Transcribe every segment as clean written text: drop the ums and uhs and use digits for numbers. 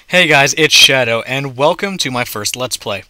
Hey guys, it's Shadow, and welcome to my first Let's Play.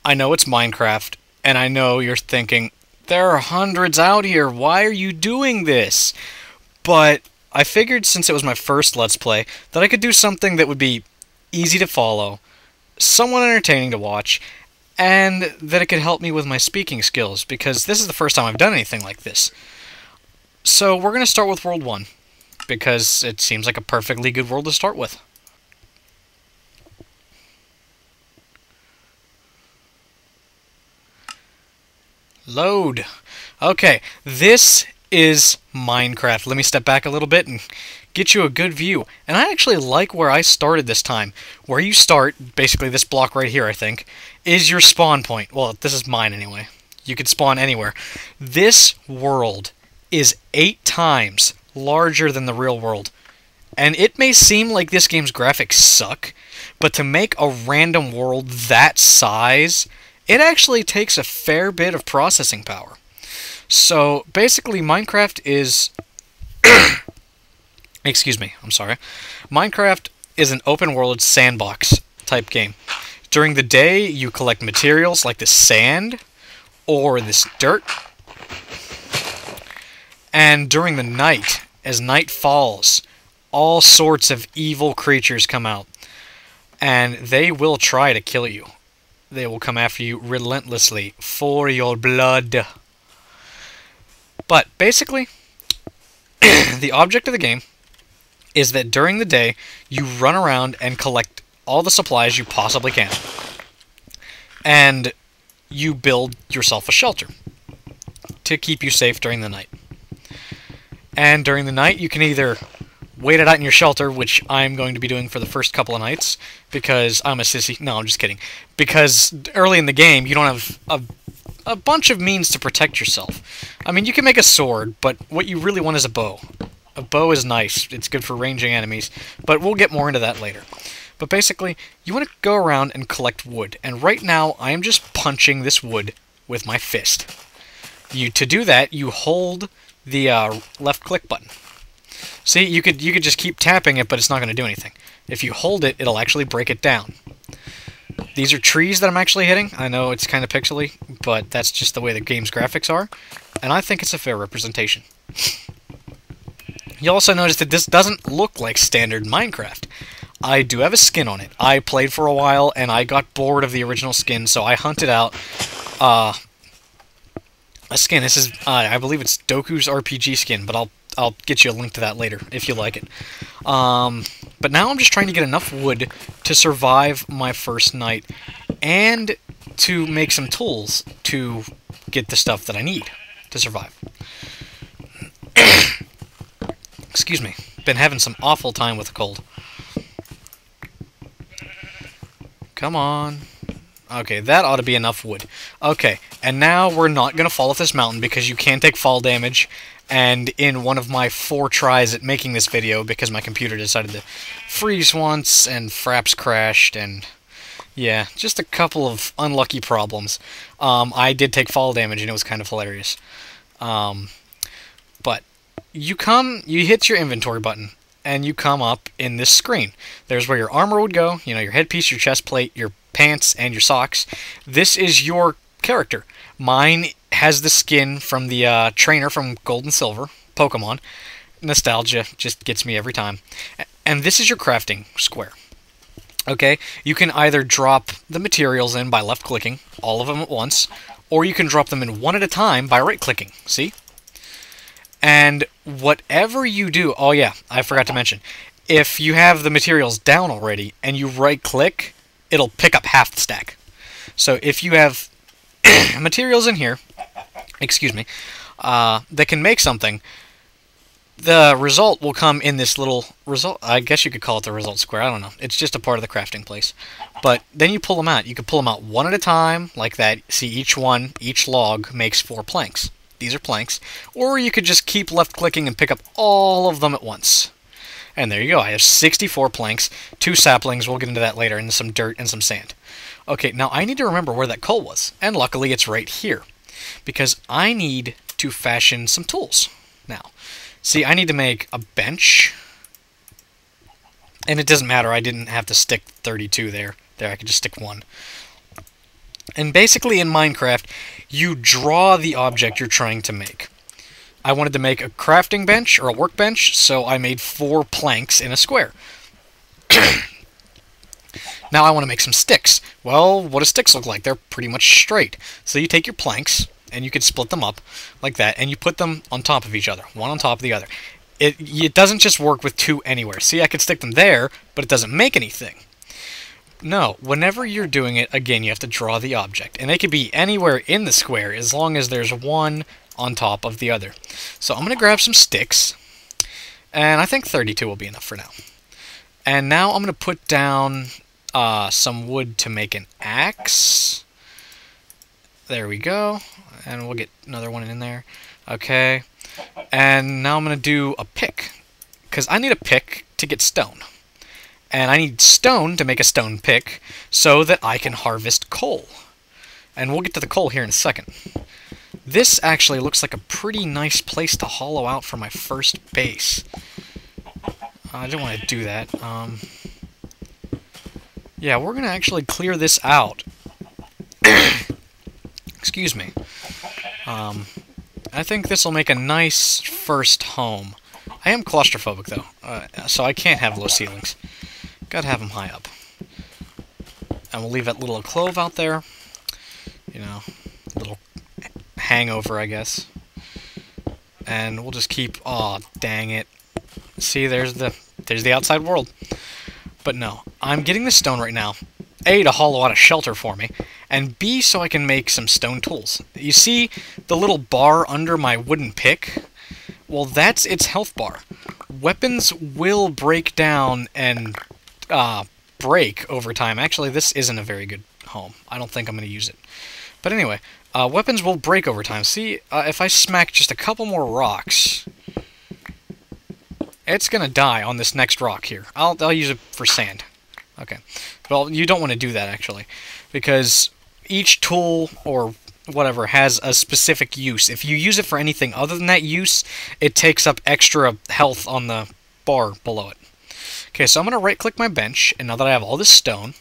I know it's Minecraft, and I know you're thinking, there are hundreds out here, why are you doing this? But I figured since it was my first Let's Play, that I could do something that would be easy to follow, somewhat entertaining to watch, and that it could help me with my speaking skills, because this is the first time I've done anything like this. So we're going to start with World 1, because it seems like a perfectly good world to start with. Load. Okay, this is Minecraft. Let me step back a little bit and get you a good view. And I actually like where I started this time. Where you start, basically this block right here, I think, is your spawn point. Well, this is mine anyway. You could spawn anywhere. This world is 8 times larger than the real world. And it may seem like this game's graphics suck, but to make a random world that size, it actually takes a fair bit of processing power. So basically Minecraft is excuse me, I'm sorry. Minecraft is an open world sandbox type game. During the day you collect materials like this sand or this dirt. And during the night, as night falls, all sorts of evil creatures come out. And they will try to kill you. They will come after you relentlessly for your blood. But basically, the object of the game is that during the day, you run around and collect all the supplies you possibly can. And you build yourself a shelter to keep you safe during the night. And during the night, you can either wait it out in your shelter, which I'm going to be doing for the first couple of nights, because I'm a sissy. No, I'm just kidding. Because early in the game, you don't have a bunch of means to protect yourself. I mean, you can make a sword, but what you really want is a bow. A bow is nice. It's good for ranging enemies, but we'll get more into that later. But basically, you want to go around and collect wood, and right now, I am just punching this wood with my fist. To do that, you hold the left click button. See, you could just keep tapping it, but it's not going to do anything. If you hold it, it'll actually break it down. These are trees that I'm actually hitting. I know it's kind of pixely, but that's just the way the game's graphics are, and I think it's a fair representation. You'll also notice that this doesn't look like standard Minecraft. I do have a skin on it. I played for a while, and I got bored of the original skin, so I hunted out a skin. This is, I believe it's Doku's RPG skin, but I'll get you a link to that later, if you like it. But now I'm just trying to get enough wood to survive my first night, and to make some tools to get the stuff that I need to survive. Excuse me. Been having some awful time with a cold. Come on. Okay, that ought to be enough wood. Okay, and now we're not going to fall off this mountain because you can take fall damage. And in one of my 4 tries at making this video, because my computer decided to freeze once, and Fraps crashed, and yeah, just a couple of unlucky problems. I did take fall damage, and it was kind of hilarious. But you hit your inventory button, and you come up in this screen. There's where your armor would go, you know, your headpiece, your chest plate, your pants, and your socks. This is your character. Mine has the skin from the trainer from Gold and Silver, Pokemon. Nostalgia just gets me every time. And this is your crafting square. Okay, you can either drop the materials in by left-clicking, all of them at once, or you can drop them in one at a time by right-clicking, see? And whatever you do, oh yeah, I forgot to mention, if you have the materials down already and you right-click, it'll pick up half the stack. So if you have materials in here, excuse me, that can make something, the result will come in this little result. I guess you could call it the result square. I don't know. It's just a part of the crafting place. But then you pull them out. You can pull them out one at a time, like that. See, each log makes 4 planks. These are planks. Or you could just keep left-clicking and pick up all of them at once. And there you go. I have 64 planks, 2 saplings. We'll get into that later, and some dirt and some sand. Okay, now I need to remember where that coal was. And luckily it's right here. Because I need to fashion some tools now. See, I need to make a bench, And it doesn't matter, I didn't have to stick 32 there. There, I could just stick 1. And basically in Minecraft, you draw the object you're trying to make. I wanted to make a crafting bench, or a workbench, so I made 4 planks in a square. Now I want to make some sticks. Well, what do sticks look like? They're pretty much straight. So you take your planks, and you could split them up like that, and you put them on top of each other, one on top of the other. It doesn't just work with 2 anywhere. See, I could stick them there, but it doesn't make anything. No, whenever you're doing it, again, you have to draw the object. And it could be anywhere in the square, as long as there's one on top of the other. So I'm going to grab some sticks, and I think 32 will be enough for now. And now I'm going to put down some wood to make an axe. There we go. And we'll get another one in there. Okay. And now I'm going to do a pick, because I need a pick to get stone. And I need stone to make a stone pick so that I can harvest coal. And we'll get to the coal here in a second. This actually looks like a pretty nice place to hollow out for my first base. I didn't want to do that. Yeah, we're going to actually clear this out. Excuse me. I think this will make a nice first home. I am claustrophobic, though, so I can't have low ceilings. Gotta have them high up. And we'll leave that little clove out there. You know, little hangover, I guess. And we'll just keep... Aw, dang it. See, there's the outside world. But no, I'm getting the stone right now. A, to hollow out a shelter for me, and B, so I can make some stone tools. You see the little bar under my wooden pick? Well, that's its health bar. Weapons will break down and break over time. Actually, this isn't a very good home. I don't think I'm going to use it. But anyway, weapons will break over time. See, if I smack just a couple more rocks, it's going to die on this next rock here. I'll use it for sand. Okay. Well, you don't want to do that, actually, because each tool or whatever has a specific use. If you use it for anything other than that use, it takes up extra health on the bar below it. Okay, so I'm going to right-click my bench, and now that I have all this stone,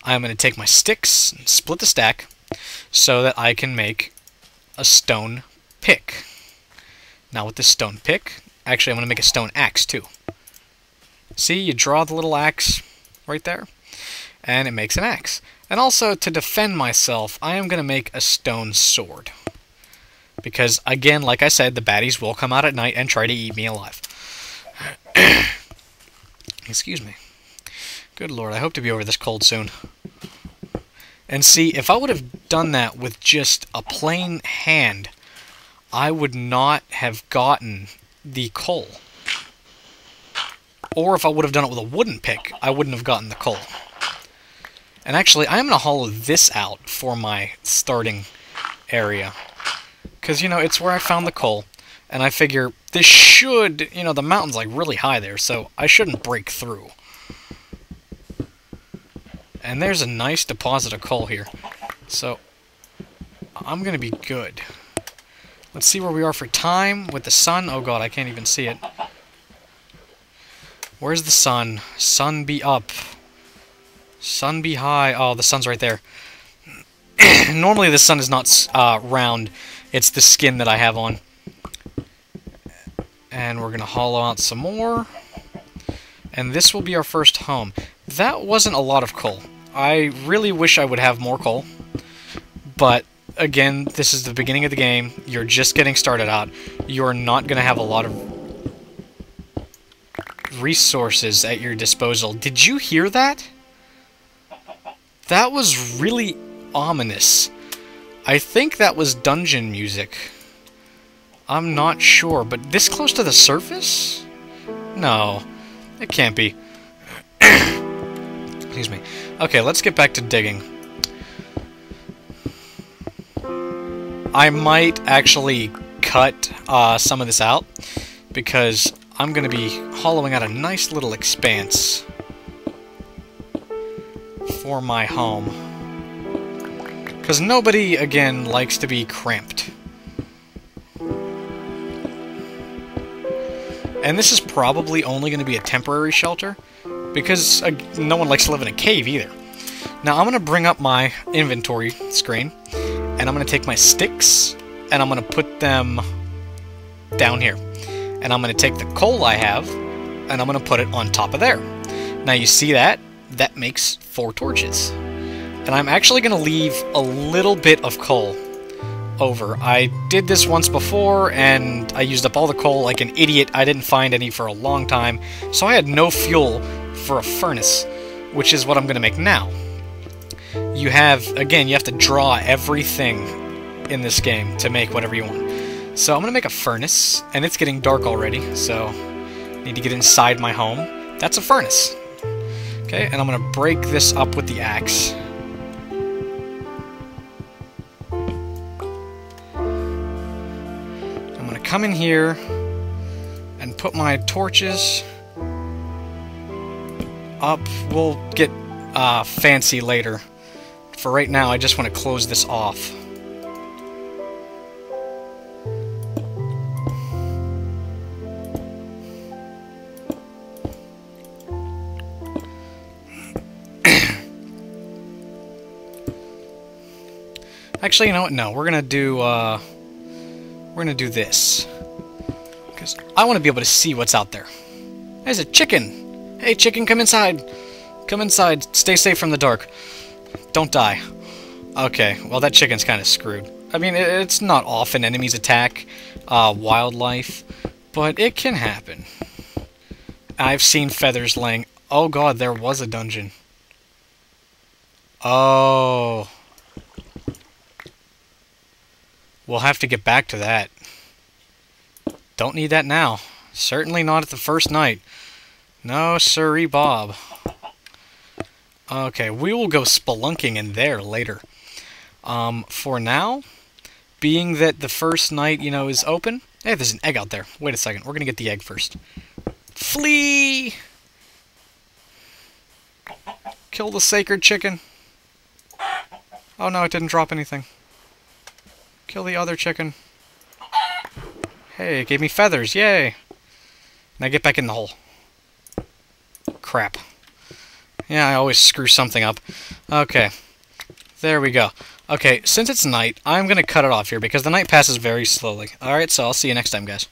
I'm going to take my sticks and split the stack so that I can make a stone pick. Now with this stone pick, actually I'm going to make a stone axe too. See, you draw the little axe right there, and it makes an axe. And also, to defend myself, I am going to make a stone sword. Because, again, like I said, the baddies will come out at night and try to eat me alive. Excuse me. Good lord, I hope to be over this cold soon. And see, if I would have done that with just a plain hand, I would not have gotten the coal. Or if I would have done it with a wooden pick, I wouldn't have gotten the coal. And actually, I'm going to hollow this out for my starting area. Because, you know, it's where I found the coal. And I figure this should, you know, the mountain's like really high there, so I shouldn't break through. And there's a nice deposit of coal here. So, I'm going to be good. Let's see where we are for time with the sun. Oh god, I can't even see it. Where's the sun? Sun be up. Sun be high. Oh, the sun's right there. Normally the sun is not round. It's the skin that I have on. And we're going to hollow out some more. And this will be our first home. That wasn't a lot of coal. I really wish I would have more coal. But, again, this is the beginning of the game. You're just getting started out. You're not going to have a lot of resources at your disposal. Did you hear that? That was really ominous. I think that was dungeon music. I'm not sure, but this close to the surface? No, it can't be. Excuse me. Okay, let's get back to digging. I might actually cut some of this out, because I'm going to be hollowing out a nice little expanse for my home. Because nobody, again, likes to be cramped. And this is probably only going to be a temporary shelter, because no one likes to live in a cave either. Now I'm going to bring up my inventory screen, and I'm going to take my sticks, and I'm going to put them down here. And I'm going to take the coal I have, and I'm going to put it on top of there. Now you see that? That makes 4 torches. And I'm actually going to leave a little bit of coal over. I did this once before, and I used up all the coal like an idiot. I didn't find any for a long time, so I had no fuel for a furnace, which is what I'm going to make now. You have to draw everything in this game to make whatever you want. So I'm going to make a furnace, and it's getting dark already, so I need to get inside my home. That's a furnace. Okay, and I'm going to break this up with the axe. I'm going to come in here and put my torches up. We'll get fancy later. For right now, I just want to close this off. Actually, you know what? No, we're gonna do this because I want to be able to see what's out there. There's a chicken. Hey, chicken, come inside. Come inside. Stay safe from the dark. Don't die. Okay, well that chicken's kind of screwed. I mean, it's not often enemies attack wildlife, but it can happen. I've seen feathers laying. Oh god, there was a dungeon. Oh. We'll have to get back to that. Don't need that now. Certainly not at the first night. No, sirree, Bob. Okay, we will go spelunking in there later. For now, being that the first night, you know, is open... Hey, there's an egg out there. Wait a second. We're gonna get the egg first. Flee! Kill the sacred chicken. Oh no, it didn't drop anything. Kill the other chicken. Hey, it gave me feathers. Yay! Now get back in the hole. Crap. Yeah, I always screw something up. Okay. There we go. Okay, since it's night, I'm going to cut it off here because the night passes very slowly. Alright, so I'll see you next time, guys.